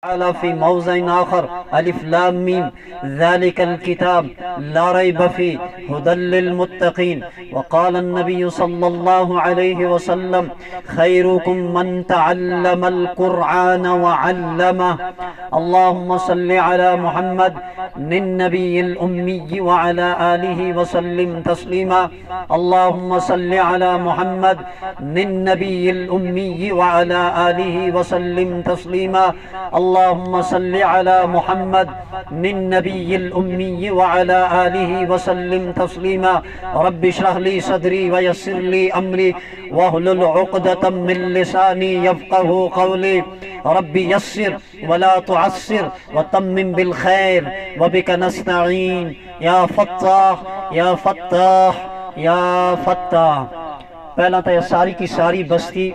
تعالى في موضع آخر ألف لام ميم ذلك الكتاب لا ريب فيه هدى للمتقين. وقال النبي صلى الله عليه وسلم خيركم من تعلم القرآن وعلمه. اللهم صل على محمد النبي الأمي وعلى آله وسلم تسليما. اللهم صل على محمد النبي الأمي وعلى آله وسلم تسليما. اللهم صل على محمد النبي الأمي وعلى آله وسلم تسليما. رب اشرح لي صدري ويسر لي أمري واحلل عقدة من لساني يفقهوا قولي. رب يسر ولا تعسر وتمم بالخير وبك نستعين يا فتاح يا فتاح یا فتاح. پہلا تو یہ ساری کی ساری بستی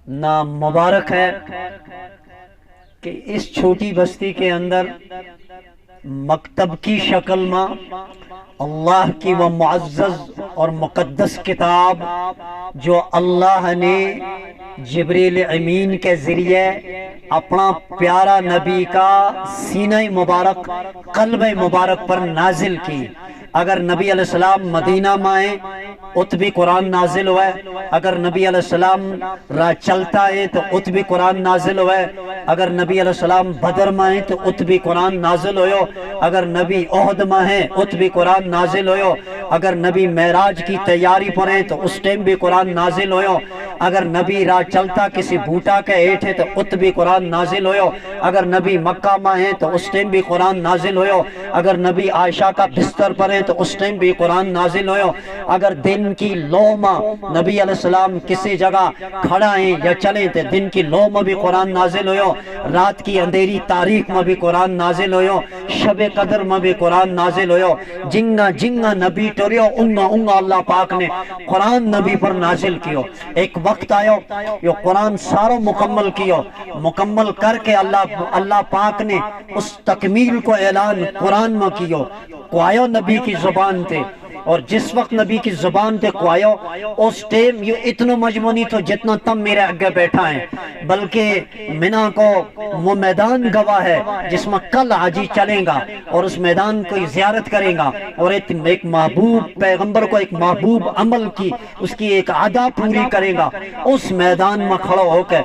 نا مبارک ہے کہ اس چھوٹی بستی کے اندر مکتب کی شکل میں اللہ کی وہ معزز اور مقدس کتاب جو اللہ نے جبریل امین کے ذریعے اپنا پیارا نبی کا سینہ مبارک قلب مبارک پر نازل کی. اگر نبی علیہ السلام مدینہ میں آئے ات بھی قرآن نازل ہوئے. اگر نبی علیہ السلام راہ چلتا ہے تو ات بھی قرآن نازل ہوئے. اگر نبی علیہ السلام بدر میں ہیں تو ات بھی قرآن نازل ہوئے. اگر نبی احد میں ہیں ات بھی قرآن نازل ہوئے. اگر نبی معراج کی تیاری پر ہیں تو اس ٹائم بھی قرآن نازل ہوئے. اگر نبی راہ چلتا کسی بوٹا کے ہیٹھ ہے تو ات بھی قرآن نازل ہوئے. اگر نبی مکہ میں ہیں تو اس ٹائم بھی قرآن نازل ہوئے. اگر نبی عائشہ کا بستر پر ہیں تو اس ٹائم بھی قرآن نازل ہوئے. اگر دن کی لو میں نبی علیہ السلام کسی جگہ کھڑا ہیں یا چلیں تو دن کی لو میں بھی قرآن نازل ہوئے. رات کی اندھیری تاریخ میں بھی قرآن نازل ہوئے. شب قدر میں بھی قرآن نازل ہوئے. جنگا جنگا نبی ٹوریو انگا انگا اللہ پاک نے قرآن نبی پر نازل کیو. ایک وقت آئے یہ قرآن ساروں مکمل کیو. مکمل کر کے اللہ پاک نے اس تکمیل کو اعلان قرآن میں کیو. کوایو نبی کی زبان تھے اور جس وقت نبی کی زبان تے کوایو اس ٹیم یہ اتنا مجموع نہیں تو جتنا تم میرے اگے بیٹھا ہیں، بلکہ منا کو وہ میدان گواہ ہے جس میں کل حاجی چلیں گا اور اس میدان کو زیارت کریں گا اور ایک محبوب پیغمبر کو ایک محبوب عمل کی اس کی ایک عادہ پوری کریں گا. اس میدان میں کھڑا ہو کے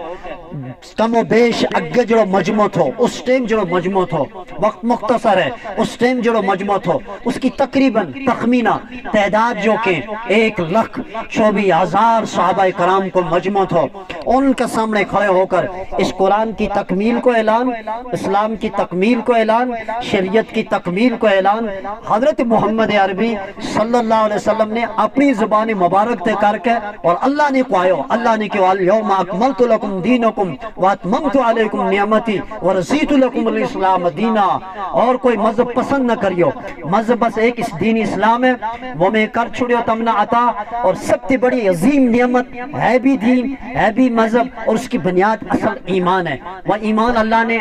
کم و بیش اگے جڑو مجموع تھو اس ٹائم جڑو مجموع تھو وقت مختصر ہے اس ٹائم جڑو مجموع تھو اس کی تقریباً تخمینہ تعداد جو کہ 1,24,000 صحابہ کرام کو مجموع تھو. ان کے سامنے کھڑے ہو کر اس قرآن کی تکمیل کو اعلان، اسلام کی تکمیل کو اعلان، شریعت کی تکمیل کو اعلان حضرت محمد عربی صلی اللہ علیہ وسلم نے اپنی زبان مبارک تے کر کے اور اللہ نے قائو اللہ نے کہ الیوم اکملت لکم دینکم واتممت علیکم نعمتی ورضیت لکم الاسلام دینا. اور کوئی مذہب پسند نہ کریو، مذہب بس ایک اس دین اسلام ہے وہ میں کر چھڑیو تمنا عطا. اور سب سے بڑی عظیم نعمت ہے بھی دین ہے بھی مذہب اور اس کی بنیاد اصل ایمان ہے. وہ ایمان اللہ نے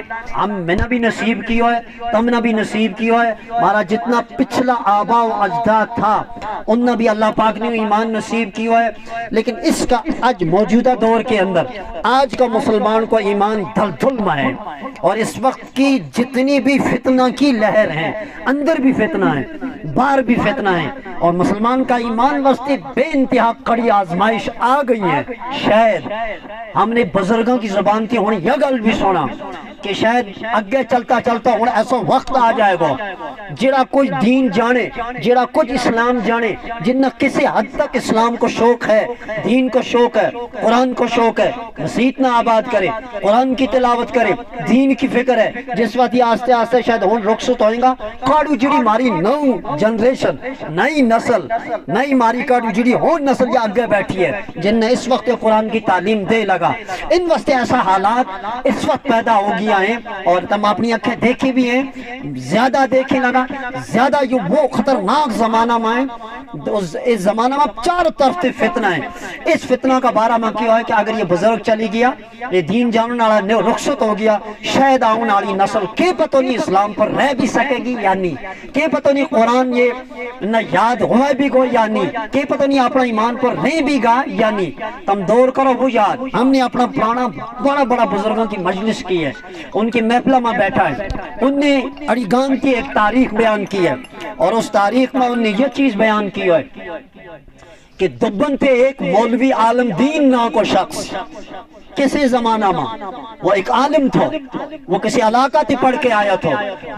میں نے بھی نصیب کیو ہے تم نے بھی نصیب کیو ہے. ہمارا جتنا پچھلا آبا و اجداد تھا ان نے بھی اللہ پاک نے ایمان نصیب کیو ہے. لیکن اس کا آج موجودہ دور کے اندر آج کا مسلمان کو ایمان دھل دھل میں ہے اور اس وقت کی جتنی بھی فتنہ کی لہر ہیں اندر بھی فتنہ ہے باہر بھی فتنہ ہے اور مسلمان کا ایمان واسطے بے انتہا کڑی آزمائش آ گئی ہے. شاید ہم نے بزرگوں کی زبان کی ہونی یہ گل بھی سونا کہ شاید اگے چلتا چلتا ہوں ایسا وقت آ جائے گا جڑا کوئی دین جانے جڑا کچھ اسلام جانے جنہ کسی حد تک اسلام کو شوق ہے دین کو شوق ہے قرآن کو شوق ہے مسیت نہ آباد کرے قرآن کی تلاوت کرے دین کی فکر ہے. جس وقت یہ آستے آستے شاید ہون رخصت ہوئیں گا کاڑو جڑی ماری نو جنریشن نئی نسل نئی ماری کاڑو جڑی ہون نسل یہ آگے بیٹھی ہے جن نے اس وقت قرآن کی تعلیم دے لگا. ان واسطے ایسا حالات اس وقت پیدا ہو گیا کیا ہیں اور تم اپنی آنکھیں دیکھی بھی ہیں زیادہ دیکھیں لگا زیادہ یہ وہ خطرناک زمانہ میں اس زمانہ میں چار طرف سے فتنہ ہے. اس فتنہ کا بارہ میں کیا ہے کہ اگر یہ بزرگ چلی گیا یہ دین جاننے والا رخصت ہو گیا شاید آؤں والی نسل کے پتہ نہیں اسلام پر رہ بھی سکے گی یا نہیں کے پتہ نہیں قرآن یہ نہ یاد ہوئے بھی گو یا نہیں کے پتہ نہیں اپنا ایمان پر رہ بھی گا یا نہیں. تم دور کرو وہ یاد ہم نے اپنا پرانا بڑا بڑا بزرگوں کی مجلس کی ہے ان کی محفلہ میں بیٹھا ہے ان نے علی گام کی ایک تاریخ بیان کی ہے اور اس تاریخ میں ان نے یہ چیز بیان کی ہے کہ دبن تھے ایک مولوی عالم دین نا کو شخص کسی زمانہ میں وہ ایک عالم تھا وہ کسی علاقہ تھی پڑھ کے آیا تھا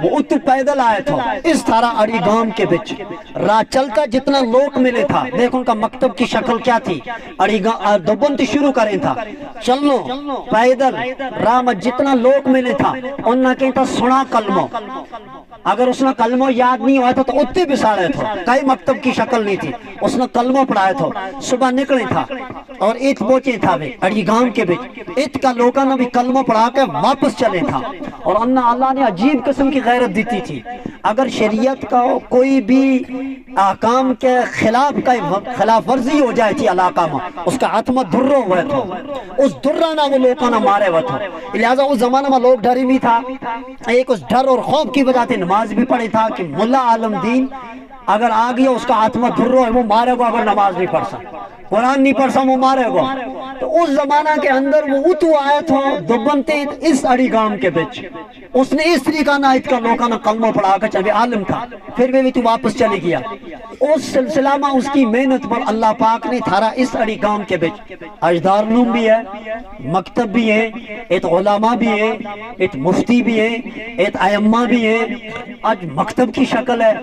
وہ اتو پیدل آیا تھا اس طرح اڑی گام کے بچ راہ چلتا جتنا لوگ ملے تھا دیکھ ان کا مکتب کی شکل کیا تھی اڑی گام دبن تھی شروع کریں تھا چلو پیدل راہ میں جتنا لوگ ملے تھا ان نے کہتا سنا کلمہ اگر اس نے کلمہ یاد نہیں ہوا تھا تو اتنے بساڑے تھا کئی مکتب کی شکل نہیں تھی اس نے کلمہ پڑھایا تھا صبح نکلے تھا اور ایت پہنچے تھا اڑی گام کے بچ ایت کا لوگوں نے بھی کلمہ پڑھا کے واپس چلے تھا اور اللہ نے عجیب قسم کی غیرت دیتی تھی اگر شریعت کا کوئی بھی احکام کے خلاف ورزی ہو جائے تھی علاقہ میں اس کا ہاتھ میں درو ہوئے تھا اس درہ نہ وہ لوگوں نے مارے ہوئے تھا لہذا اس زمانہ میں لوگ ڈری بھی تھا ایک اس ڈر اور خوف کی وجہ سے نماز بھی پڑھی تھا کہ ملا عالم دین اگر آ گیا اس کا ہاتھ میں درو ہے وہ مارے گا اگر نماز نہیں پڑھ سکتا قرآن نہیں پڑھ سا وہ مارے گا. تو اس زمانہ کے اندر وہ اتو آیا تھا دبن تیت اس اڑی گام کے بچ اس نے اس طریقہ نہ ات کا لوگوں نے کلمہ پڑھا کر چلے عالم تھا پھر بھی تو واپس چلی گیا اس سلسلہ میں اس کی محنت پر اللہ پاک نے تھارا اس اڑی گام کے بچ اجدار نوم بھی ہے مکتب بھی ہے ایت علماء بھی ہے ایت مفتی بھی ہے ایت ائمہ بھی ہے آج مکتب کی شکل ہے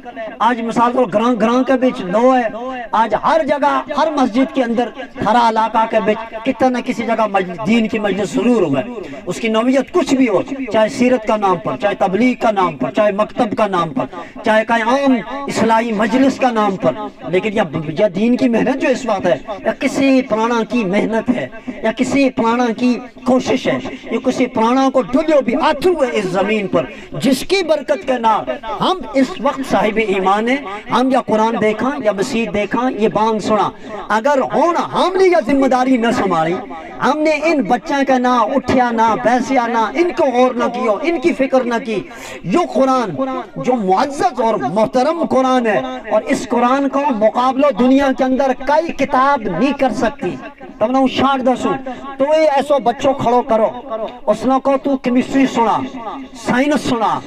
آج مثال تو گران کے بچ لو ہے آج ہر جگہ ہر مسجد کے اندر ہر علاقہ کے بچ کتنا نہ کسی جگہ دین کی مجلس ضرور ہوئے اس کی نوعیت کچھ بھی ہو چاہے سیرت کا نام پر چاہے تبلیغ کا نام پر چاہے مکتب کا نام پر چاہے کوئی عام اصلاحی مجلس کا نام پر لیکن یا دین کی محنت جو اس وقت ہے یا کسی پرانا کی محنت ہے یا کسی پرانا کی کوشش ہے یا کسی پرانا کو ڈلیو بھی آتھو ہے اس زمین پر جس کی برکت کے نام ہم اس وقت صاحب ایمان ہیں ہم یا قرآن دیکھا یا مسجد دیکھا یہ بانگ سنا اگر ہونا ہم نے یہ ذمہ داری نہ سنبھالی ہم نے ان بچوں کا نہ اٹھیا نہ بیسیا نہ ان کو غور نہ کیا ان کی فکر نہ کی جو قرآن جو معزز اور محترم قرآن ہے اور اس قرآن کو مقابلہ دنیا کے اندر کئی کتاب نہیں کر سکتی تب نہ شاٹ دسو تو یہ ایسو بچوں کھڑو کرو اس نے کو تو کیمسٹری سنا سائنس سنا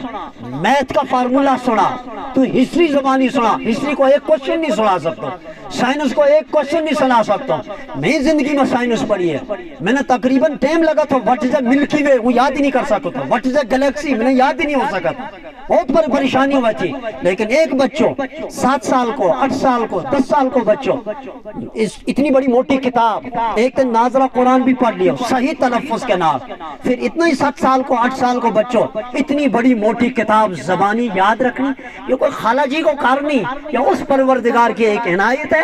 میتھ کا فارمولا سنا تو ہسٹری زبانی سنا ہسٹری کو ایک کوشچن نہیں سنا سکتا سائنس کو ایک کوشچن نہیں سنا سکتا میں زندگی میں سائنس پڑھی ہے میں نے تقریباً ٹائم لگا تھا وٹ از اے ملکی وے وہ یاد ہی نہیں کر سکتا تھا وٹ از اے گلیکسی میں نے یاد ہی نہیں ہو سکا بہت بڑی پریشانی ہوئی تھی لیکن ایک بچوں 7 سال کو 8 سال کو 10 سال کو بچوں اتنی بڑی موٹی کتاب ایک دن ناظرہ قرآن بھی پڑھ لیا صحیح تلفظ کے نام پھر اتنا ہی 7 سال کو 8 سال کو بچوں اتنی بڑی موٹی کتاب زبانی یاد رکھنی یہ کوئی خالہ جی کو کار نہیں یا اس پروردگار کی ایک عنایت ہے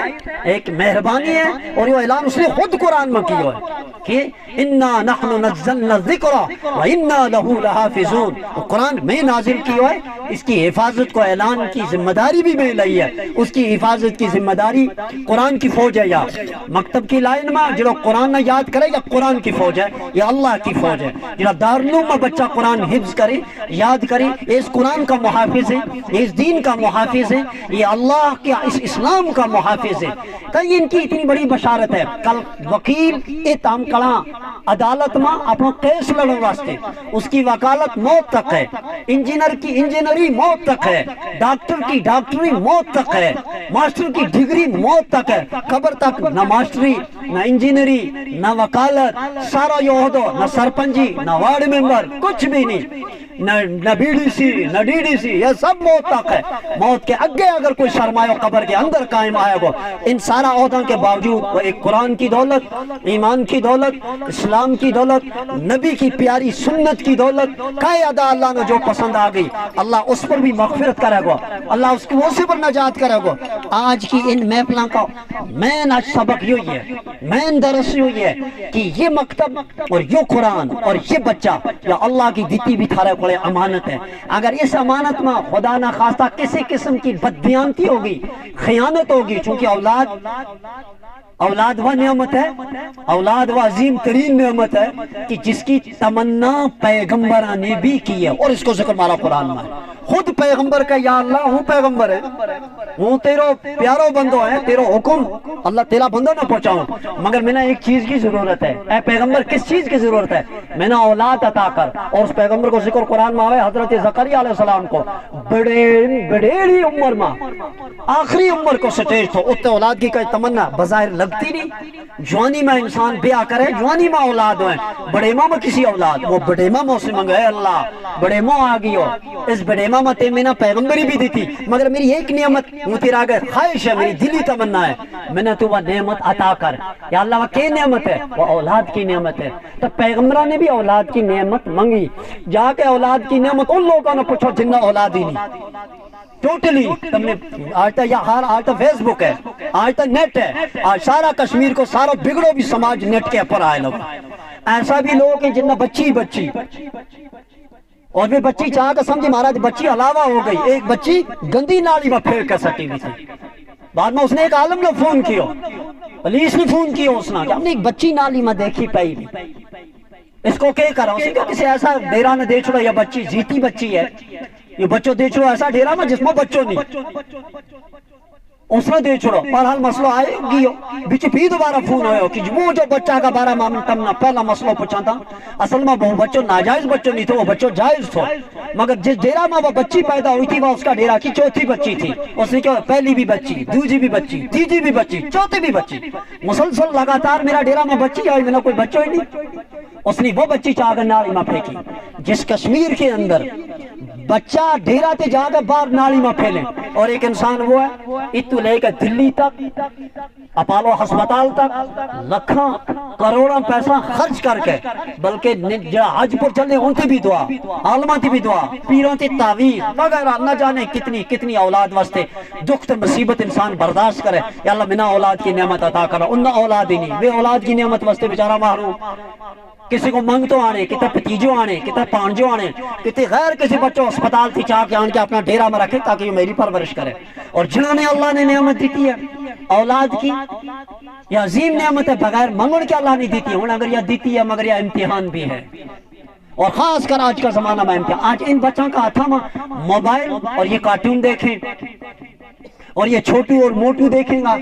ایک مہربانی ہے اور یہ اعلان اس نے خود قرآن میں کیا ہے کہ اِنَّا نَحْنُ نَزَّلْنَا الذِّكْرَ وَإِنَّا لَهُ لَحَافِظُونَ قرآن میں نازل کیا ہے اس کی حفاظت کو اعلان کی ذمہ داری بھی میں لئی ہے اس کی حفاظت کی ذمہ داری قرآن کی فوج ہے یا مکتب کی لائن میں جو قرآن نہ یاد کرے یا قرآن کی فوج ہے یا اللہ کی فوج ہے جو دارالعلوم میں بچہ قرآن حفظ کرے یاد کرے اس قرآن کا محافظ ہے یہ اس دین کا محافظ ہے یہ اللہ کے اس اسلام کا محافظ ہے کئی ان کی اتنی بڑی بشارت ہے کل وکیل اتام کڑا عدالت میں اپنا کیس لڑنے واسطے اس کی وکالت موت تک ہے انجینئر کی انجینئری موت تک ہے ڈاکٹر کی ڈاکٹری موت تک ہے ماسٹر کی ڈگری موت تک ہے قبر تک نہ ماسٹری نہ انجینئری نہ وکالت سارا یہ عہدہ نہ سرپنجی نہ وارڈ ممبر کچھ بھی نہیں نہ بی ڈی سی نہ ڈی ڈی سی، یہ سب موت تک ہے۔ موت کے اگے اگر کوئی شرمائے قبر کے اندر قائم آئے گا، ان سارا عہدوں کے باوجود وہ ایک قرآن کی دولت، ایمان کی دولت، اسلام کی دولت، نبی کی پیاری سنت کی دولت، کئی ادا اللہ نے جو پسند آ گئی اللہ اس پر بھی مغفرت کرے گا، اللہ اس کی اسی پر نجات کرے گا۔ آج کی ان محفلوں کا مین آج سبق یہی ہے، مین درس یہی ہے کہ یہ مکتب اور یہ قرآن اور یہ بچہ یا اللہ کی دیتی بھی تھارے پڑے امانت ہے۔ اگر اس امانت میں خدا نہ خواستہ کسی قسم کی بددیانتی ہوگی، خیانت ہوگی، چونکہ اولاد وہ نعمت ہے، اولاد وہ عظیم ترین نعمت ہے کہ جس کی تمنا پیغمبران نے بھی کی ہے، اور اس کو ذکر مالا قرآن میں خود پیغمبر کا یا اللہ ہوں پیغمبر ہے، ہوں تیرو پیارو بندو ہے، تیرو حکم اللہ تیرا بندو نہ پہنچاؤں، مگر میں نے ایک چیز کی ضرورت ہے۔ اے پیغمبر کس چیز کی ضرورت ہے؟ میں نے اولاد عطا کر۔ اور اس پیغمبر کو ذکر قرآن میں آئے حضرت زکریا علیہ السلام کو بڑی عمر میں آخری عمر کو سٹیج تو اتنے اولاد کی کوئی تمنا بظاہر لگتی نہیں۔ جوانی میں انسان بیاہ کرے، جوانی میں اولاد ہوئے، بڑے ماں میں کسی اولاد، وہ بڑے ماں سے منگے اللہ بڑے ماں آگئی ہو، اس بڑے ماں تے میں نے پیغمبری بھی دی تھی، مگر میری ایک نعمت وہ تیرا آگے خواہش ہے، میری دلی تمنا ہے، میں نے تو وہ نعمت عطا کر۔ یا اللہ وہ کی نعمت ہے؟ وہ اولاد کی نعمت ہے۔ تو پیغمبروں نے بھی اولاد کی نعمت منگی، جا کے اولاد کی نعمت ان لوگوں نے پوچھو جن نے اولاد ہی نہیں۔ ٹوٹلی تم نے آج تک آج تک فیس بک ہے، آج تک نیٹ ہے، آج سارا کشمیر کو سارا بگڑو بھی سماج نیٹ کے اوپر آئے لوگ۔ ایسا بھی لوگ ہیں جن میں بچی اور بھی بچی چاہ کر سمجھے مہاراج بچی علاوہ ہو گئی، ایک بچی گندی نالی میں پھینک کر سٹی ہوئی تھی۔ بعد میں اس نے ایک عالم نے فون کیا، پولیس نے فون کیا، اس نے کہ ہم نے ایک بچی نالی میں دیکھی پئی بھی، اس کو کیا کرا؟ اسے کہا کسی ایسا ڈیرا نہ دے چھوڑا، یہ بچی جیتی بچی ہے، یہ بچوں دے چھوڑا ایسا ڈیرا میں جس میں بچوں نہیں، اس نے دے چھوڑو۔ بہرحال مسئلہ آئے گی بیچ بھی دوبارہ فون ہوئے کہ وہ جو بچہ کا بارہ تمنا پہلا مسئلہ پوچھا تھا، اصل میں وہ بچوں ناجائز بچوں نہیں تھے، وہ بچوں جائز تھو، مگر جس ڈیرا میں وہ بچی پیدا ہوئی تھی وہ اس کا ڈیرا کی چوتھی بچی تھی۔ اس نے کہا پہلی بھی بچی، دوسری بھی بچی، تیسری بھی بچی، چوتھی بھی بچی، مسلسل لگاتار میرا ڈیرا میں بچی آئی، میں نے کوئی بچوں ہی نہیں۔ اس نے وہ بچی چاہ کر نالی میں پھینکی۔ جس کشمیر کے اندر بچہ ڈیرا تے جا کر باہر نالی میں پھیلے، اور ایک انسان وہ ہے اتو لے کر دلی تک اپالو ہسپتال تک لکھاں کروڑاں پیسہ خرچ کر کے، بلکہ حج پر چلنے ان کی بھی دعا، عالمہ کی بھی دعا، پیروں کی تعویذ وغیرہ نہ جانے کتنی اولاد واسطے دکھ تے مصیبت انسان برداشت کرے۔ یا اللہ منا اولاد کی نعمت عطا کرا، انہاں اولاد ہی نہیں، وہ اولاد کی نعمت واسطے بیچارہ محروم۔ کسی کو منگ تو آنے، کتے پتیجو آنے، کتے پانجو آنے، کتے غیر کسی بچوں اسپتال تھی چاہ کے آن کے اپنا ڈیرا میں رکھے تاکہ یہ میری پرورش کرے۔ اور جنہوں نے اللہ نے نعمت دیتی ہے اولاد کی، یہ عظیم نعمت ہے، بغیر منگن کے اللہ نہیں دیتی ہے، اگر یہ دیتی ہے مگر یہ امتحان بھی ہے، اور خاص کر آج کا زمانہ میں امتحان۔ آج ان بچوں کا ہاتھا میں موبائل اور یہ کارٹون دیکھیں اور یہ چھوٹو اور موٹو دیکھیں گا،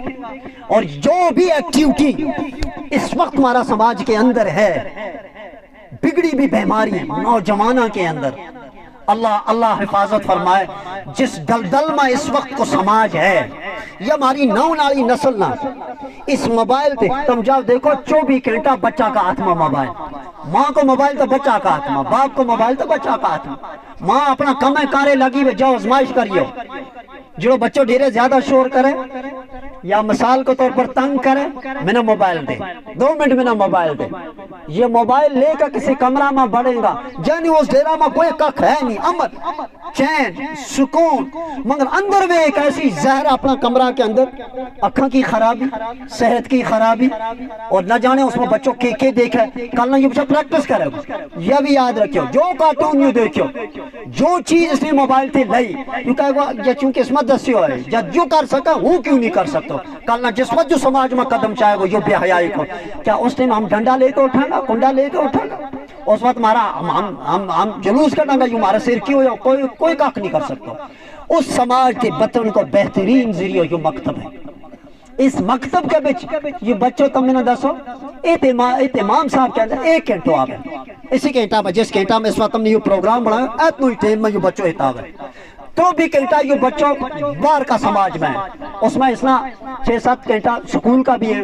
اور جو بھی ایکٹیوٹی اس وقت ہمارا سماج کے اندر ہے، بگڑی بھی بیماری نوجوانوں کے اندر، اللہ حفاظت فرمائے۔ جس دلدل میں اس وقت کو سماج ہے، یہ ہماری نو نالی نسل نہ اس موبائل پہ تم جاؤ دیکھو 24 گھنٹہ بچہ کا ہاتھ میں موبائل، ماں کو موبائل تو بچہ کا ہاتھ میں، باپ کو موبائل تو بچہ کا ہاتھ میں، ماں اپنا کمے کارے لگی ہوئے جاؤ آزمائش کریو، جو بچوں ڈھیرے زیادہ شور کرے یا مثال کے طور پر تنگ کرے، میں نے موبائل دے 2 منٹ میں نے موبائل دے، یہ موبائل لے کر کسی کمرہ میں بڑھے گا، جانی اس ڈیرا میں کوئی کک ہے نہیں، امن چین سکون، مگر اندر میں ایک ایسی زہر اپنا کمرہ کے اندر، اکھاں کی خرابی، صحت کی خرابی، اور نہ جانے اس میں بچوں کے دیکھے، کل نہ یہ بچہ پریکٹس کرے گا۔ یہ بھی یاد رکھو جو کارٹون یہ دیکھو، جو چیز اس نے موبائل تھی لئی، یہ کہے گا یہ چونکہ اس میں دسیو ہے، یا جو کر سکا وہ کیوں نہیں کر سکتا، کل نہ جس وقت جو سماج میں قدم چاہے گا یہ بے حیائی کو، کیا اس ٹائم ہم ڈنڈا لے کے اٹھانا، کنڈا لے کے اٹھانا، اس وقت ہمارا ہم جلوس کرنا گا، یہ ہمارا سر کی ہو یا کوئی کاک نہیں کر سکتا۔ اس سماج کے بچوں کو بہترین ذریعہ یہ مکتب ہے۔ اس مکتب کے بچ یہ بچوں تم نے دسو اہتمام صاحب کے اندر 1 گھنٹہ آگئے، اسی گھنٹہ میں جس گھنٹہ میں اس وقت ہم نے یہ پروگرام بڑھایا اتنو ہی ٹائم میں یہ بچوں احتاب ہے، تو بھی گھنٹہ یہ بچوں باہر کا سماج میں ہے، اس میں اسنا 6-7 گھنٹہ سکول کا بھی ہے،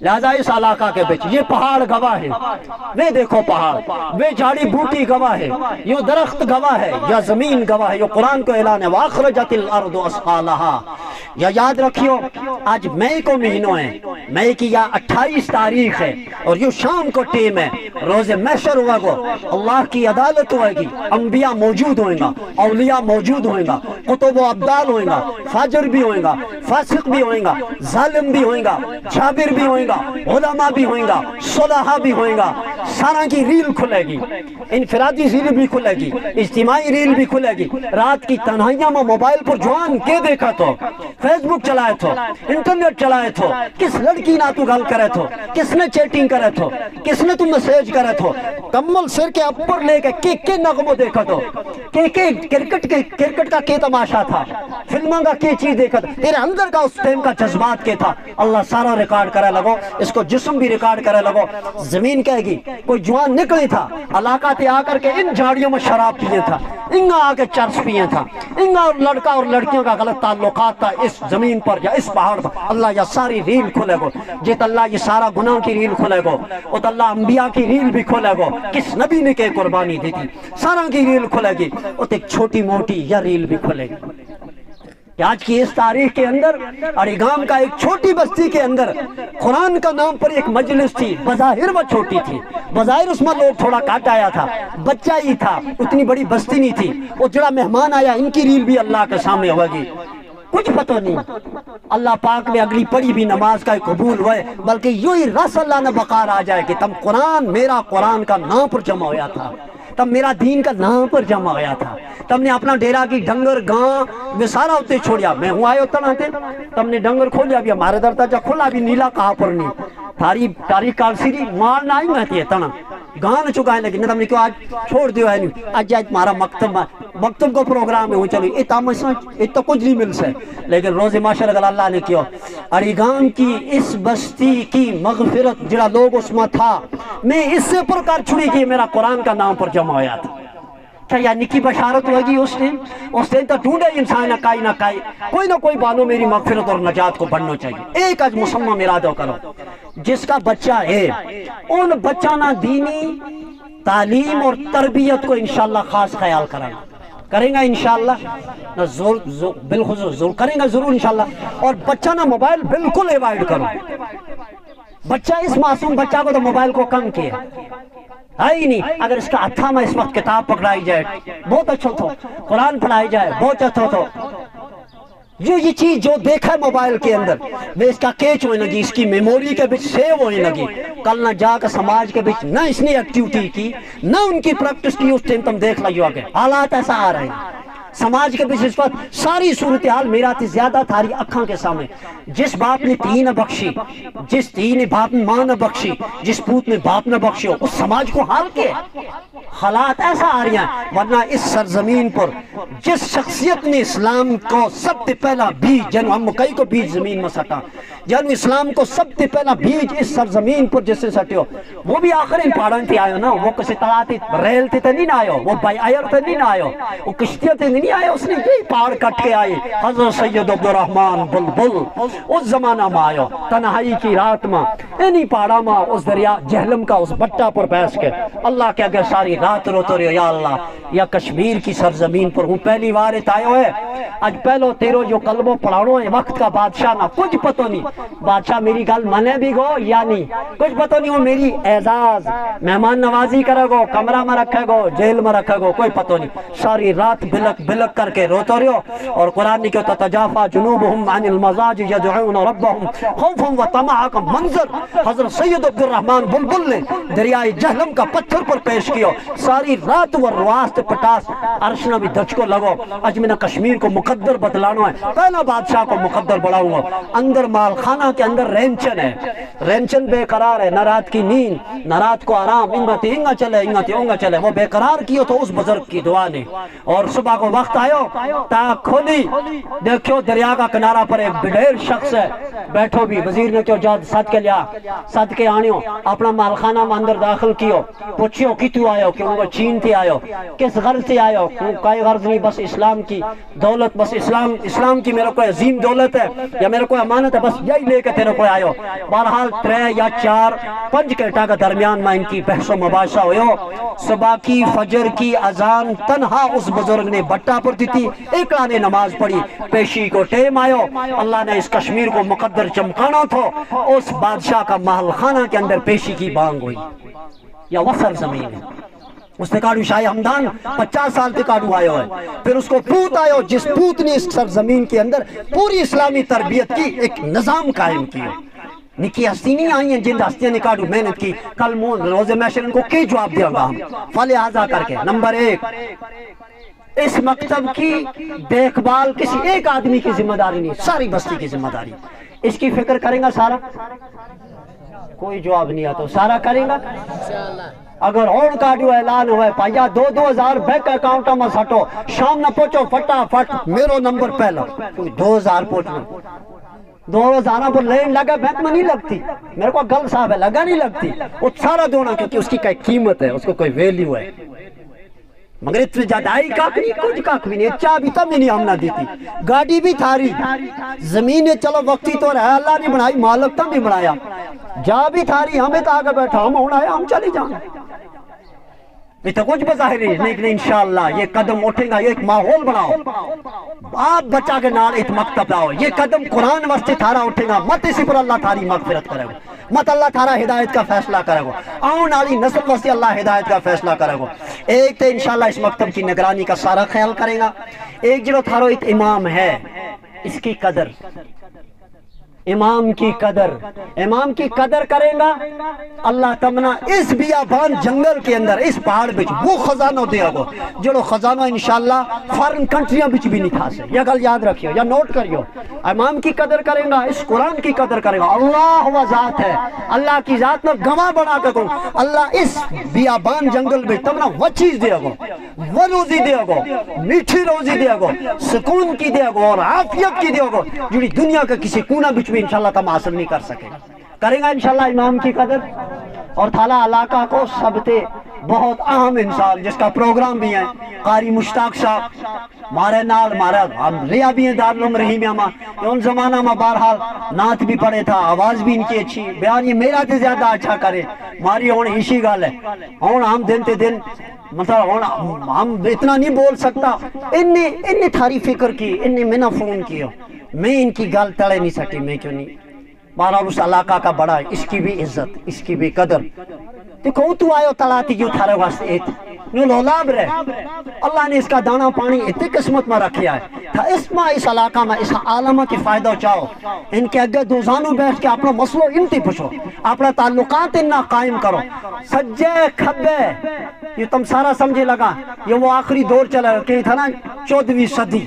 لہذا اس علاقہ کے بچ یہ پہاڑ گواہ ہے، وہ دیکھو پہاڑ، وہ جھاڑی بوٹی گواہ ہے، یہ درخت گواہ ہے، یا زمین گواہ ہے، یہ قرآن کو اعلان ہے وَأَخْرَجَتِ الْأَرْضُ أَثْقَالَهَا۔ یا یاد رکھیو آج مئی کو مہینوں ہیں، مئی کی یا 28 تاریخ ہے اور یہ شام کو ٹیم ہے، روز محشر ہوا گو، اللہ کی عدالت ہوئے گی، انبیاء موجود ہوئیں گا، اولیاء موجود ہوئیں گا، قطب و عبدال ہوئیں گا، فاجر بھی ہوئیں گا، فاسق بھی ہوئیں گا، ظالم بھی ہوئیں گا، جابر بھی ہوئیں گا، علماء بھی ہوئیں گا، صلحاء بھی ہوئیں گا، سارا کی ریل کھلے گی، انفرادی ریل بھی کھلے گی، اجتماعی ریل بھی کھلے گی۔ رات کی تنہائیاں میں موبائل پر جوان کے دیکھا تو، فیس بک چلائے تھو، انٹرنیٹ چلائے تھو، کس لڑکی نہ تو گل کرے تھو، کس نے چیٹنگ کرے تھو، کس نے تو میسیج کرے تھو، کمل سر کے اپر لے کے نغموں دیکھا تو، کرکٹ کا کے تماشا تھا، فلموں کا کی چیز دیکھا تھا، تیرے اندر کا اس ٹائم کا جذبات کے تھا، اللہ سارا ریکارڈ کرے لگو، اس کو جسم بھی ریکارڈ کرے لگو۔ زمین کہے گی کوئی جوان نکلی تھا علاقہ تے آ کر کے ان جھاڑیوں میں شراب پیے تھا، انگا آ کے چرس پیے تھا، انگا اور لڑکا اور لڑکیوں کا غلط تعلقات تھا اس زمین پر یا اس پہاڑ پر، اللہ یہ ساری ریل کھلے گو، جیت اللہ یہ سارا گناہ کی ریل کھلے گو، اور اللہ انبیاء کی ریل بھی کھلے گو، کس نبی نے کہ قربانی دی تھی، سارا کی ریل کھلے گی، اور ایک چھوٹی موٹی یا ریل بھی کھلے گی۔ آج کی اس تاریخ کے اندر اڑیگام کا ایک چھوٹی بستی کے اندر قرآن کا نام پر ایک مجلس تھی، بظاہر وہ چھوٹی تھی، بظاہر اس میں لوگ تھوڑا کاٹ آیا تھا، بچہ ہی تھا، اتنی بڑی بستی نہیں تھی، وہ جڑا مہمان آیا ان کی ریل بھی اللہ کے سامنے ہوگی، کچھ پتہ نہیں۔ اللہ پاک میں اگلی پڑھی بھی نماز کا قبول ہوئے، بلکہ یوں ہی رس اللہ نے بقار آ جائے کہ تم قرآن میرا قرآن کا نام پر جمع ہویا تھا، تم میرا دین کا نام پر جمع ہویا تھا، تم نے اپنا ڈیرا کی ڈنگر گاں میں سارا ہوتے چھوڑیا، میں ہوں آئے ہوتا نہ تھے، تم نے ڈنگر کھولیا بھی ہمارے در تجا کھولا بھی نیلا کہا پر نہیں، تاریخ کالسیری مار نہ آئی مہتی ہے تنا گان چکائیں لگی، نہ تم نے کیوں آج چھوڑ دیو ہے نہیں، آج مارا مکتب کو پروگرام ہے وہ چلو یہ تام تو کچھ نہیں مل سے، لیکن روز معاشر اگر اللہ نے کیا اڑیگام کی اس بستی کی مغفرت جڑا لوگ اس میں تھا، میں اس سے پر کار چھڑی کی میرا قرآن کا نام پر جمع ہویا تھا۔ کیا یا نکی بشارت ہوگی اس دن تو ڈھونڈے انسان کائی نہ کائی، کوئی نہ کوئی بانو میری مغفرت اور نجات کو بڑھنا چاہیے۔ ایک آج مسمہ مرادو کرو، جس کا بچہ ہے ان بچہ نہ دینی تعلیم اور تربیت کو انشاءاللہ خاص خیال کریں گا انشاءاللہ، بالخصوص ضرور کریں گا ضرور انشاءاللہ، اور بچہ نہ موبائل بالکل ایوائڈ کرو۔ بچہ اس معصوم بچہ کو تو موبائل کو کم کیا ہے ہی نہیں، اگر اس کا ہتھا میں اس وقت کتاب پکڑائی جائے بہت اچھا تھو، قرآن پڑھائی جائے بہت اچھا تھو، یہ چیز جو دیکھا ہے موبائل کے اندر وہ اس کا کیچ ہوئے لگی، اس کی میموری کے بچ سیو ہوئے لگی، کل نہ جا کر سماج کے بچ نہ اس نے ایکٹیوٹی کی نہ ان کی پریکٹس کی، اس ٹائم تم دیکھ لگی آگے حالات ایسا آ رہے ہیں سماج کے بچ اس وقت ساری صورتحال میرا تھی زیادہ تھاری اکھاں کے سامنے، جس باپ نے تین نہ بخشی، جس تین نے باپ نے ماں نہ بخشی، جس پوت نے باپ نہ بخشی، اس سماج کو حال کے حالات ایسا آ رہی ہیں۔ ورنہ اس سرزمین پر جس شخصیت نے اسلام کو سب سے پہلا بیج، جنہوں ہم مکئی کو بیج زمین میں سٹا، جنہوں اسلام کو سب سے پہلا بیج اس سرزمین پر جس سے سٹے ہو، وہ بھی آخر ان پہاڑوں تھی آئے ہو نا، وہ کسی طرح تھی ریل تھی نہیں نہ آئے ہو، وہ بائی آئر تھی نہیں نہ آئے ہو، وہ کشتیاں تھی نہیں آئے، اس نے یہی پہاڑ کٹ کے آئے، حضرت سید عبدالرحمن بلبل اس زمانہ میں آئے ہو، تنہائی کی رات میں انہی پہاڑا میں اس دریا جہلم کا اس بٹا پر بیس کے اللہ کے اگر ساری رات روتے رہے، یا اللہ یا کشمیر کی سرزمین پر ہوں پہلی وارت آئے ہوئے، آج پہلو تیرو جو قلبوں پڑھاڑوں ہیں وقت کا بادشاہ نہ کچھ پتہ نہیں، بادشاہ میری گل منے بھی گو یا نہیں کچھ پتہ نہیں، ہو میری اعزاز مہمان نوازی کرے گو، کمرہ میں رکھے گو، جیل میں رکھے گو، کوئی پتہ نہیں، ساری رات بلک بلک کر کے روتے رہو۔ اور قرآن نے کہتا تجافا جنوبہم عن المضاجع یدعون ربہم خوفا وطمعا کا منظر حضرت سید عبدالرحمن بلبل نے دریائے جہلم کا پتھر پر پیش کیا، ساری رات وہ رواست پٹاس عرشنہ بھی دچ کو لگو، اج میں کشمیر کو مقدر بدلانو ہے، پہلا بادشاہ کو مقدر بڑھاؤں گا، اندر مال خانہ کے اندر رینچن ہے، رینچن بے قرار ہے، نہ رات کی نیند نہ رات کو آرام، انگتی انگا چلے انگتی انگا چلے، وہ بے قرار کیو تو اس بزرگ کی دعا نے، اور صبح کو وقت آئیو تا کھولی دیکھو دریا کا کنارہ پر ایک بڑیر شخص ہے بیٹھو بھی، وزیر نے کیوں جاد ساتھ کے لیا ساتھ کے آنیو، اپنا مالخانہ میں اندر داخل کیو، پوچھیو کی تو آئیو کہ انگو چین تھی آئیو، کہ کس غرض سے آئے ہو؟ کوئی غرض نہیں، بس اسلام کی دولت، بس اسلام کی میرے کو عظیم دولت ہے یا میرے کو امانت ہے، بس یہی لے کے تیرے کو آئے ہو۔ بہرحال 3 یا 4 5 گھنٹہ کا درمیان میں ان کی بحث و مباحثہ ہوئے ہو۔ صبح کی فجر کی اذان تنہا اس بزرگ نے بٹا پر دی تھی، ایک نے نماز پڑھی، پیشی کو ٹیم آئے ہو، اللہ نے اس کشمیر کو مقدر چمکانا تھا، اس بادشاہ کا محل خانہ کے اندر پیشی کی بانگ ہوئی، یا وصل زمین ہے۔ اس نے کہا شاہ ہمدان 50 سال تک کاڑو آئے ہوئے، پھر اس کو پوت آئے ہو جس پوت نے اس سرزمین کے اندر پوری اسلامی تربیت کی، ایک نظام قائم کیا۔ نکی ہستی نہیں آئی ہیں جن ہستیاں نے کاڑو محنت کی، کل روز محشر ان کو کی جواب دیا گا ہم فلہذا کر کے۔ نمبر 1، اس مکتب کی دیکھ بھال کسی ایک آدمی کی ذمہ داری نہیں، ساری بستی کی ذمہ داری۔ اس کی فکر کریں گا سارا؟ کوئی جواب نہیں آتا، سارا کریں گا؟ اگر اور کاڑیو اعلان ہوئے پایا 2,000 بینک اکاؤنٹا میں سٹو، شام نہ پوچھو فٹا فٹ میرو نمبر پہلا، 2,000 پوچھنا 2,000 پر لین لگا بینک میں نہیں لگتی، میرے کو گل صاحب ہے لگا نہیں لگتی، وہ سارا دونا کیونکہ اس کی کوئی قیمت ہے، اس کو کوئی ویلیو ہے، مگر اتنے جادائی کاک نہیں، کچھ کاک بھی نہیں، چاہ بھی تب نہیں ہم نہ دیتی، گاڑی بھی تھاری، زمین چلو وقتی تو رہا اللہ نہیں بنائی، مالک تب نہیں بنایا، جا بھی تھاری، ہمیں تو آگے بیٹھا ہم ہونا ہے، ہم چلی جانا۔ یہ تو کچھ بظاہر نہیں، لیکن انشاءاللہ یہ قدم اٹھے گا، یہ ایک ماحول بناؤ، آپ بچہ کے نال ایک مکتب لاؤ، یہ قدم قرآن واسطے تھارا اٹھے گا، مت اسی پر اللہ تھاری مغفرت کرے گا، مت اللہ تھارا ہدایت کا فیصلہ کرے گا، آؤں نالی نسل واسطے اللہ ہدایت کا فیصلہ کرے گا۔ ایک تو انشاءاللہ اس مکتب کی نگرانی کا سارا خیال کرے گا، ایک جڑو تھارو ایک امام ہے، اس کی قدر، امام کی قدر کریں گا، اللہ تمنا اس بیابان جنگل کے اندر اس پہاڑ بچ وہ خزانہ دیا گو جڑو خزانہ انشاءاللہ فارن کنٹریاں بچ بھی نہیں کھا سے، یہ گل یاد رکھیو یا نوٹ کریو، امام کی قدر کریں گا، اس قرآن کی قدر کریں گا، اللہ وہ ذات ہے، اللہ کی ذات میں گواہ بنا کے کہوں، اللہ اس بیابان جنگل بچ تمنا وہ چیز دیا گو، وہ روزی دیا گو، میٹھی روزی دیا گو، سکون کی دیا گو اور عافیت کی دیا گو، جڑی دنیا کا کسی کونا بچ انشاءاللہ تم حاصل نہیں کر سکے، کریں گا انشاءاللہ امام کی قدر۔ اور تھالا علاقہ کو سب تے بہت اہم انسان جس کا پروگرام بھی ہے قاری مشتاق صاحب، مارے نال مارا ہم ریا بھی ہیں دارالعلوم رحیمیہ ماں، ان زمانہ میں بہرحال نعت بھی پڑھے تھا، آواز بھی ان کی اچھی، بیان یہ میرا تے زیادہ اچھا کرے، ماری ہون اسی گال ہے، ہون ہم دن تے دن مطلب ہم اتنا نہیں بول سکتا، انہیں تھاری فکر کی، انہیں میں نہ فون کیا، میں ان کی گال تڑے نہیں سکتی، میں کیوں نہیں، بہرحال اس علاقہ کا بڑا ہے، اس کی بھی عزت، اس کی بھی قدر، دیکھو تو آئے ہو تلاتی کیوں تھارے واسطے ایت نو لولاب رہے، اللہ نے اس کا دانا پانی اتنی قسمت میں رکھیا ہے، تھا اس علاقہ میں اس عالمہ کی فائدہ چاہو، ان کے اگے دوزانوں بیٹھ کے اپنا مسئلہ انتی پوچھو، اپنا تعلقات انہا قائم کرو، سجے کھبے، یہ تم سارا سمجھے لگا، یہ وہ آخری دور چلا ہے کہ تھا نا 14ویں صدی،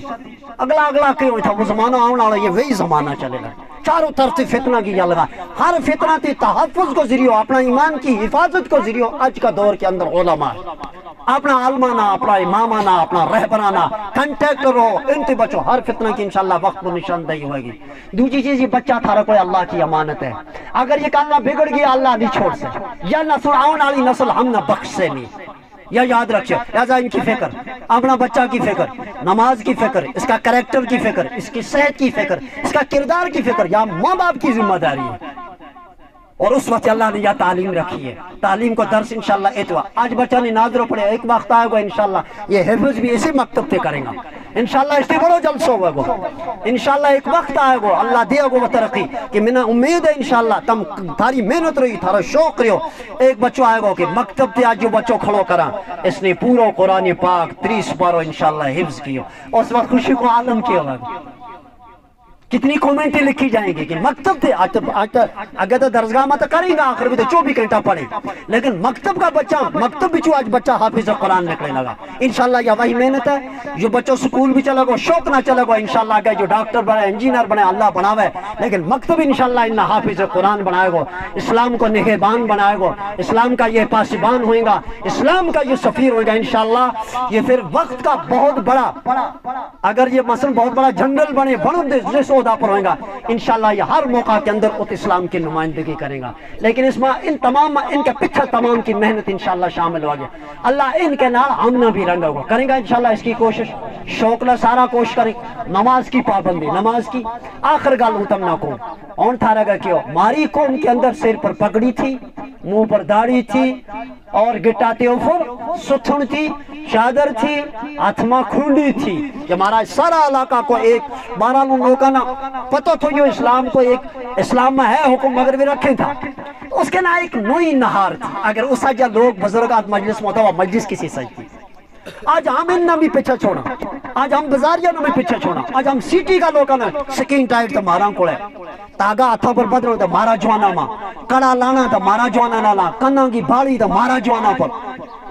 اگلا کہیں ہوئی تھا وہ زمانہ آنا رہا، یہ وہی زمانہ چلے گا، چاروں طرف سے فتنہ کی جلگا، ہر فتنہ تے تحفظ کو ذریعہ، اپنا ایمان کی حفاظت کو ذریعہ، آج کا دور کے اندر علماء اپنا علمانہ، اپنا امامانہ، اپنا رہبرانہ کنٹیکٹ کرو، انتے بچو، ہر فتنہ کی انشاءاللہ وقت میں نشاندہی ہوئے گی۔ دوسری چیز یہ بچہ تھارا کوئی اللہ کی امانت ہے، اگر یہ کہ اللہ بگڑ گیا اللہ نہیں چھوڑ سے، یا نسل آؤن والی نسل ہم نہ بخش سے نہیں، یا یاد رکھیں، لہذا ان کی فکر، اپنا بچہ کی فکر، نماز کی فکر، اس کا کریکٹر کی فکر، اس کی صحت کی فکر، اس کا کردار کی فکر، یا ماں باپ کی ذمہ داری ہے، اور اس وقت اللہ نے یہ تعلیم رکھی ہے، تعلیم کو درس انشاءاللہ اتوا، آج بچہ نے ناظروں پڑھے، ایک وقت آئے گا انشاءاللہ یہ حفظ بھی اسی مکتب تے کریں گا، انشاءاللہ اس سے بڑو جلسہ ہوئے گا، انشاءاللہ ایک وقت آئے گا، اللہ دیا گا وہ ترقی، کہ میں نے امید ہے انشاءاللہ تم تھاری محنت رہی، تھارا شوق رہو، ایک بچوں آئے گا کہ مکتب تے آج جو بچوں کھڑو کرا، اس نے پورو قرآن پاک 30 پارو انشاءاللہ حفظ کیو، اس وقت خوشی کو عالم کیا ہوگا، کتنی کومنٹیں لکھی جائیں گی کہ مکتب تھے، اگر تو درسگاہ میں تو کریں گا آخر بھی تو 24 گھنٹہ پڑھیں، لیکن مکتب کا بچہ، مکتب بھی آج بچہ حافظ قرآن نکلے لگا، انشاءاللہ یہ وہی محنت ہے، جو بچوں سکول بھی چلے گا، شوق نہ چلے گا، انشاءاللہ کہ جو ڈاکٹر بنے، انجینئر بنے، اللہ بناوے، لیکن مکتب انشاءاللہ انہا حافظ قرآن بنائے گا، اسلام کو نگہبان بنائے گا، اسلام کا یہ پاسبان ہوئے گا، اسلام کا یہ سفیر ہوئے گا انشاءاللہ، یہ پھر وقت کا بہت بڑا، اگر یہ مثلا بہت بڑا جنگل بنے، بڑھوں دے جیسے عہدہ پر ہوئیں گا انشاءاللہ یہ ہر موقع کے اندر اس اسلام کی نمائندگی کریں گا. لیکن اس میں ان کے پیچھے تمام کی محنت انشاءاللہ شامل ہوگی. اللہ ان کے نال ہم بھی رنگا ہوگا کریں گا انشاءاللہ اس کی کوشش شوقلا سارا کوشش کریں. نماز کی پابندی نماز کی آخر گال اتم نہ کو اور تھارا گا کیوں ماری کو ان کے اندر سر پر پگڑی تھی منہ پر داڑھی تھی اور گٹاتے اوپر ستھن تھی چادر تھی ہاتھما کھونڈی تھی. کہ ہمارا سارا علاقہ کو ایک 12 لوگوں کا نا پتہ تھو جو اسلام کو ایک اسلام میں ہے حکم مگر بھی رکھے تھا اس کے نا ایک نوئی نہار تھی. اگر اس جا لوگ بزرگات مجلس میں ہوتا وہ مجلس کسی سچ تھی. آج ہم ان بھی پیچھے چھوڑا آج ہم بزاریہ بھی پیچھے چھوڑا آج ہم سٹی کا لوگا نا سکین ٹائٹ تو مارا کو ہے تاگا ہاتھا پر بدرو تو مارا جوانا ماں کڑا لانا تو مارا جوانا نالا کنا کی باڑی تو مارا جوانا پر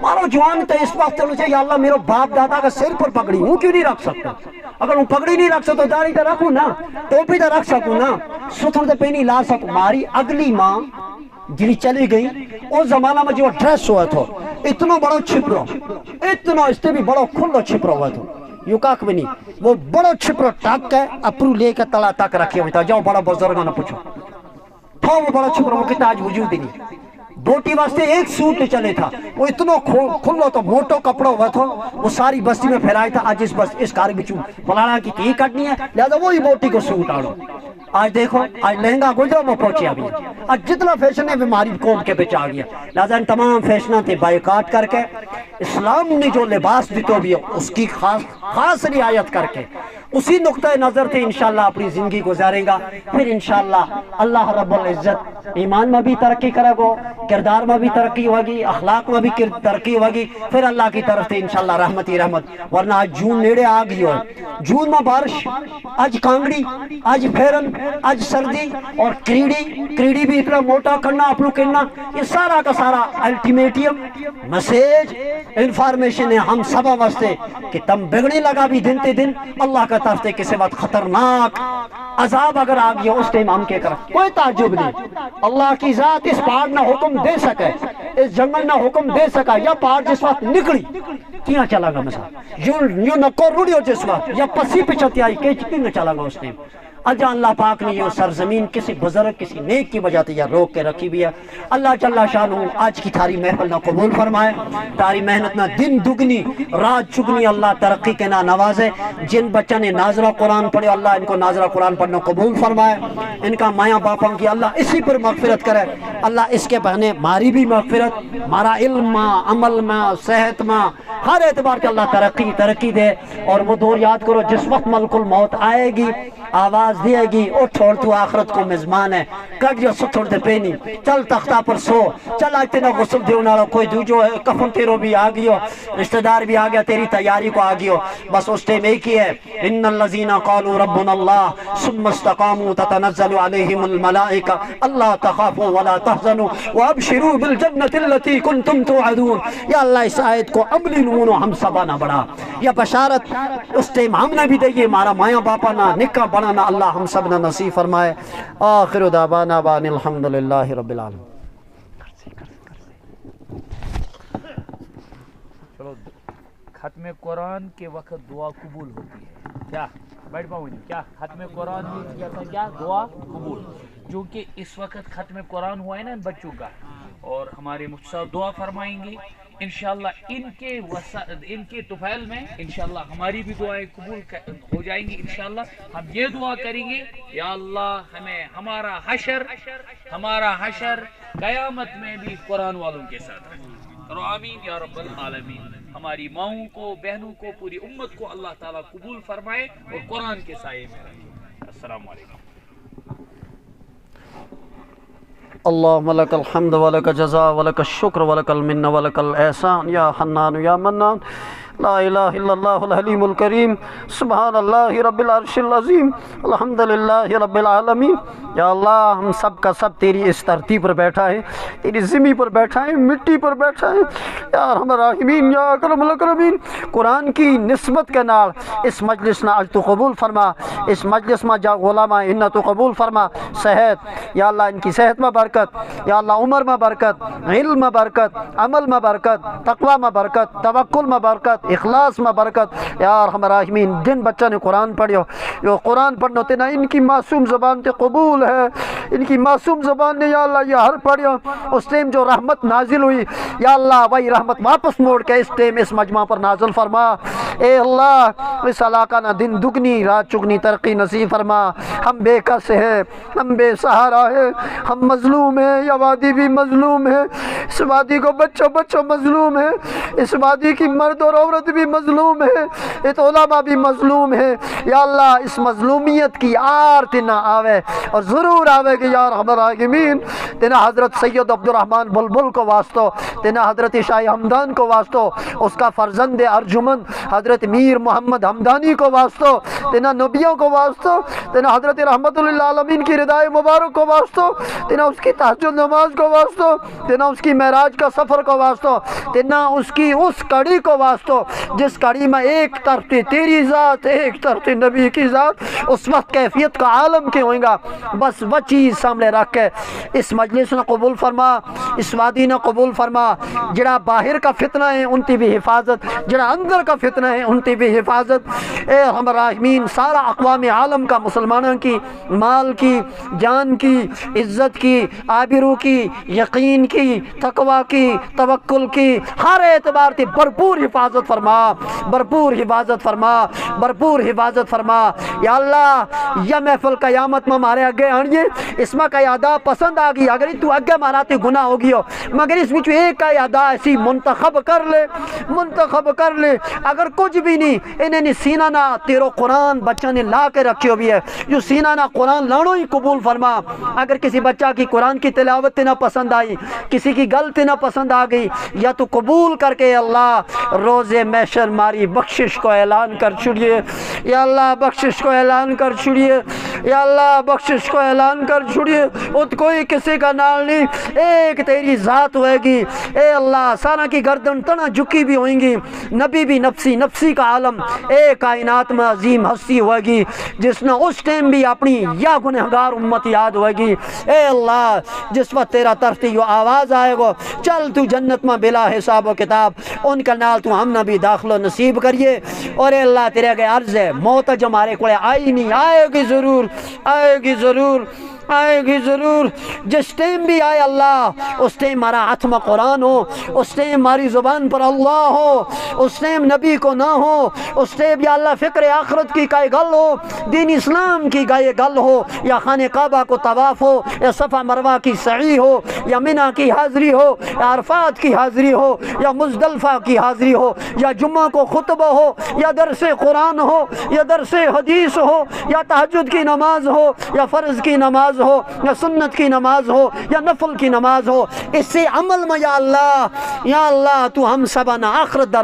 مارو جوان تو اس وقت چلو یا اللہ میرے باپ دادا کا سر پر پگڑی ہوں کیوں نہیں رکھ سکتا. اگر ہوں پگڑی نہیں رکھ سکتا تو داڑھی تو رکھوں نا ٹوپی تو رکھ سکوں نا ستھن تو پہنی لا سکوں. ماری اگلی ماں جنی چلی گئی اس زمانہ میں جو ڈریس ہوا تھا اتنا بڑا چھپرو اتنا اس سے بھی بڑا کھلا چھپرو ہوا تھا یوں کاک بھی نہیں وہ بڑا چھپرو ٹاک ہے اپرو لے کے تلا تک رکھے ہوئے تھا. جاؤ بڑا بزرگاں نہ پوچھو تھا وہ بڑا چھپرو وہ کہتا آج وجود ہی نہیں. بوٹی واسطے ایک سوٹ چلے تھا وہ اتنا کھلو تو موٹو کپڑا ہوا تھا وہ ساری بستی میں پھیلائے تھا. آج اس کار بچوں فلانا کی تی کٹنی ہے لہذا وہی بوٹی کو سوٹ آڑو. آج دیکھو آج لہنگا گجرا میں پہنچے ابھی آج جتنا فیشن ہے بیماری قوم کے پیچھے آ گیا. لہذا ان تمام فیشنوں تے بائیکاٹ کر کے اسلام نے جو لباس دیتو بھی اس کی خاص رعایت کر کے اسی نقطہ نظر تھے انشاءاللہ اپنی زندگی گزاریں گا. پھر انشاءاللہ اللہ رب العزت ایمان میں بھی ترقی کرے گو کردار میں بھی ترقی ہوگی اخلاق میں بھی ترقی ہوگی. پھر اللہ کی طرف سے انشاءاللہ رحمت ہی رحمت. ورنہ آج جون نیڑے آ گئی ہے جون میں بارش آج کانگڑی آج پھیرن آج سردی اور کریڑی بھی اتنا موٹا کرنا اپنو کرنا یہ سارا کا سارا الٹیمیٹیم میسیج انفارمیشن ہے ہم سب واسطے کہ تم بگڑی لگا بھی دن تے دن اللہ کا طرف سے کسی وقت خطرناک عذاب اگر آ گیا اس ٹائم ہم کے کر کوئی تعجب نہیں. اللہ کی ذات اس پہاڑ نہ حکم دے سکے اس جنگل نہ حکم دے سکا یا پہاڑ جس وقت نکلی کیا چلا گا مثلا یوں نکو روڑی ہو جس وقت یا پسی پچھتی آئی کہ نہ چلا گا اس ٹائم. اجا اللہ پاک نے یہ سرزمین کسی بزرگ کسی نیک کی وجہ سے یہ روک کے رکھی بھی ہے. اللہ جل شانہ آج کی تھاری محفل نہ قبول فرمائے تاری محنت نہ دن دگنی رات چگنی اللہ ترقی کے نہ نوازے. جن بچہ نے ناظرہ قرآن پڑھے اللہ ان کو ناظرہ قرآن پڑھنا قبول فرمائے. ان کا مایا باپوں کی اللہ اسی پر مغفرت کرے. اللہ اس کے بہنے ماری بھی مغفرت مارا علم عمل میں صحت میں ہر اعتبار کے اللہ ترقی دے. اور وہ دور یاد کرو جس وقت ملک الموت آئے گی آواز دے گی اٹھ چھوڑ تو آخرت کو میزبان ہے کٹ جو ستھڑ دے پینی چل تختہ پر سو چل آج تینا غسل دیو نارا کوئی دو جو کفن تیرو بھی آگیو رشتہ دار بھی آگیا تیری تیاری کو آگیو. بس اس ٹیم ایک ہی ہے ان الذین قالوا ربنا اللہ ثم استقاموا تتنزل علیہم الملائکہ اللہ تخافوا ولا تحزنوا وابشروا بالجنة التي كنتم توعدون. یا اللہ اس آیت کو عملی نمونو ہم سبا نہ بڑھا یا بشارت اس ٹیم ہم نے بھی دئیے مارا مایا باپا نہ نکا بڑھانا اللہ ہم سب نے نصیب فرمائے. آخر دعوانا بان الحمدللہ رب العالمین. چلو ختم قرآن کے وقت دعا قبول ہوتی ہے کیا بیٹھ پاؤں کیا ختم قرآن کیا دعا قبول جو کہ اس وقت ختم قرآن ہوا ہے نا بچوں کا اور ہمارے مفتی صاحب دعا فرمائیں گے انشاءاللہ ان کے طفیل میں انشاءاللہ ہماری بھی دعائیں قبول ہو جائیں گی. انشاءاللہ ہم یہ دعا کریں گے یا اللہ ہمیں ہمارا حشر قیامت میں بھی قرآن والوں کے ساتھ کرو آمین یا رب العالمین. ہماری ماؤں کو بہنوں کو پوری امت کو اللہ تعالیٰ قبول فرمائے اور قرآن کے سائے میں رکھے. السلام علیکم. اللہم لک الحمد ولک الجزاء ولک الشکر ولک المن ولک الاحسان یا حنان یا منان لا الہ الا اللہ الحلیم الکریم سبحان اللہ رب العرش العظیم الحمدللہ رب العالمین. یا اللہ ہم سب کا سب تیری اس دھرتی پر بیٹھا ہے تیری زمین پر بیٹھا ہے مٹی پر بیٹھا ہے یا ارحم الراحمین یا اکرم الاکرمین. قرآن کی نسبت کے نال اس مجلس نہ اج تو قبول فرما اس مجلس میں جا غلامہ انہ تو قبول فرما. صحت یا اللہ ان کی صحت میں برکت یا اللہ عمر میں برکت علم میں برکت عمل میں برکت تقوی میں برکت توکل میں برکت برکت اخلاص میں برکت یا ارحم الراحمین جن بچہ نے قرآن پڑھو جو قرآن پڑھنا ہوتے نا ان کی معصوم زبان تے قبول ہے ان کی معصوم زبان نے یا اللہ یہ ہر پڑھو اس ٹائم جو رحمت نازل ہوئی یا اللہ وہی رحمت واپس موڑ کے اس ٹائم اس مجمع پر نازل فرما اے اللہ اس علاقہ نہ دن دگنی رات چگنی ترقی نصیب فرما ہم بے کس ہیں ہم بے سہارا ہیں ہم مظلوم ہیں یہ وادی بھی مظلوم ہے اس وادی کو بچہ بچہ مظلوم ہے اس وادی کی مرد اور عورت بھی مظلوم ہے یہ علماء بھی مظلوم ہے یا اللہ اس مظلومیت کی آرت نہ آوے اور ضرور آوے کہ یا ارحم الراحمین تینا حضرت سید عبد الرحمن بلبل کو واسطو تینا حضرت شاہ ہمدان کو واسطو اس کا فرزند ارجمند حضرت میر محمد حمدانی کو واسطو تینا نبیوں کو واسطو تینا حضرت رحمت للعالمین کی ردائے مبارک کو واسطو تینا اس کی تہجد نماز کو واسطو تینا اس کی معراج کا سفر کو واسطو تینا اس کی اس کڑی کو واسطو جس کڑی میں ایک طرف تیری ذات ایک طرف نبی کی ذات اس وقت کیفیت کا عالم کے ہوئیں گا بس وہ چیز سامنے رکھ کے اس مجلس نے قبول فرما اس وادی نے قبول فرما جڑا باہر کا فتنہ ہے ان کی بھی حفاظت جڑا اندر کا فتنہ ہے ان کی بھی حفاظت اے ارحم الراحمین سارا اقوام عالم کا مسلمانوں کی مال کی جان کی عزت کی آبرو کی یقین کی تقوی کی توکل کی ہر اعتبار سے بھرپور حفاظت فرما بھرپور حفاظت فرما بھرپور حفاظت فرما یا اللہ یا محفل قیامت میں ہمارے اگے آنیے اس میں کا ادا پسند آ گئی اگر تو اگے ماراتے گناہ ہوگی ہو مگر اس میں ایک کا ادا ایسی منتخب کر لے اگر کچھ بھی نہیں انہیں نے سینہ نہ تیرو قرآن بچہ نے لا کے رکھی ہوئی ہے جو سینہ نہ قرآن لانو ہی قبول فرما اگر کسی بچہ کی قرآن کی تلاوت نہ پسند آئی کسی کی غلط نہ پسند آ گئی یا تو قبول کر کے اللہ روز محشر ماری بخشش کو اعلان کر چھڑیے یا اللہ بخشش کو اعلان کر چھڑیے یا اللہ بخشش کو اعلان کر چھڑیے ات کوئی کسی کا نال نہیں ایک تیری ذات ہوئے گی اے اللہ سارا کی گردن تنا جھکی بھی ہوئیں گی نبی بھی نفسی کا عالم اے کائنات میں عظیم ہستی ہوئے گی جس نے اس ٹائم بھی اپنی یا گنہگار امت یاد ہوئے گی اے اللہ جس وقت تیرا طرف یہ آواز آئے گا چل تو جنت میں بلا حساب و کتاب ان کا نال تو ہم نہ بھی داخل و نصیب کریے اور اے اللہ تیرے کے عرض ہے موت جو ہمارے کو آئی نہیں آئے گی ضرور جس ٹائم بھی آئے اللہ اس ٹائم ہمارا ہاتھ میں قرآن ہو اس ٹائم ہماری زبان پر اللہ ہو اس ٹائم نبی کو نہ ہو اس ٹائم یا اللہ فکر آخرت کی کئی گل ہو دین اسلام کی گئے گل ہو یا خانہ کعبہ کو طواف ہو یا صفا مروہ کی سعی ہو یا منی کی حاضری ہو یا عرفات کی حاضری ہو یا مزدلفہ کی حاضری ہو یا جمعہ کو خطبہ ہو یا درس قرآن ہو یا درس حدیث ہو یا تہجد کی نماز ہو یا فرض کی نماز ہو یا سنت کی نماز ہو یا نفل کی نماز ہو اس سے عمل میں یا اللہ تو ہم سب نہ آخرت در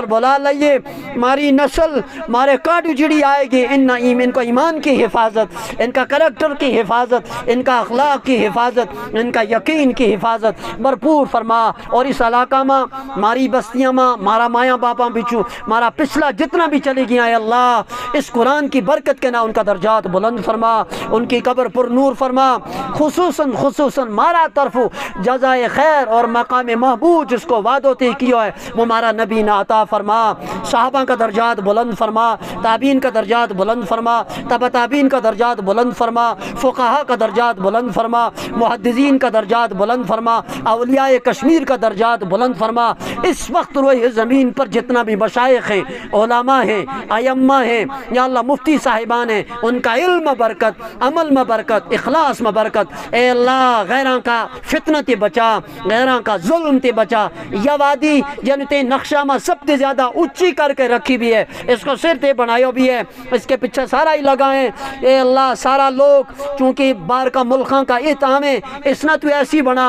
بلا لئیے ہماری نسل ہمارے کاٹ جڑی آئے گی ان کو ایمان کی حفاظت ان کا کریکٹر کی حفاظت ان کا اخلاق کی حفاظت ان کا یقین کی حفاظت بھرپور فرما اور اس علاقہ میں ہماری بستیاں میں ہمارا مایا باپا بچو ہمارا پچھلا جتنا بھی چلی گیا ہے اللہ اس قرآن کی برکت کے نہ ان کا درجات بلند فرما ان کی قبر پر نور فرما خصوصاً مارا طرف جزائے خیر اور مقام محبوب جس کو وعدہ تے کیا ہے وہ ہمارا نبی نے عطا فرما صحابہ کا درجات بلند فرما تابعین کا درجات بلند فرما تبع تابعین کا درجات بلند فرما فقہا کا درجات بلند فرما محدثین کا درجات بلند فرما اولیاء کشمیر کا درجات بلند فرما اس وقت روئے زمین پر جتنا بھی مشائخ ہیں علماء ہیں ائمہ ہیں یا اللہ مفتی صاحبان ہیں ان کا علم برکت عمل میں برکت اخلاص میں برکت اے اللہ غیراں کا فتنہ تے بچا غیراں کا ظلم تے بچا یا وادی جن تے نقشہ میں سب تے زیادہ اونچی کر کے رکھی بھی ہے اس کو سر تے بنایو بھی ہے اس کے پیچھے سارا ہی لگائیں اے اللہ سارا لوگ چونکہ بار کا ملکاں کا اتہام ہے اس نہ تو ایسی بنا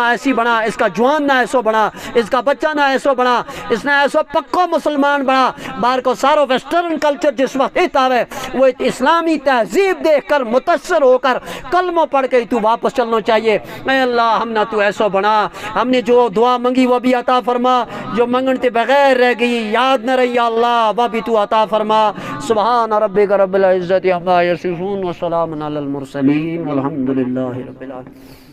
اس کا جوان نہ ایسو بنا اس کا بچہ نہ ایسو بنا اس نے ایسو پکو مسلمان بنا بار کو سارو ویسٹرن کلچر جس وقت اتہام ہے وہ اسلامی تہذیب دیکھ کر متاثر ہو کر کلمہ پڑھ کے تو واپس چلنا چاہیے اے اللہ ہم نہ تو ایسو بنا ہم نے جو دعا منگی وہ بھی عطا فرما جو منگنتے بغیر رہ گئی یاد نہ رہی اللہ وہ بھی تو عطا فرما سبحان ربک رب العزت عما یصفون وسلام علی المرسلین والحمد للہ رب العالمین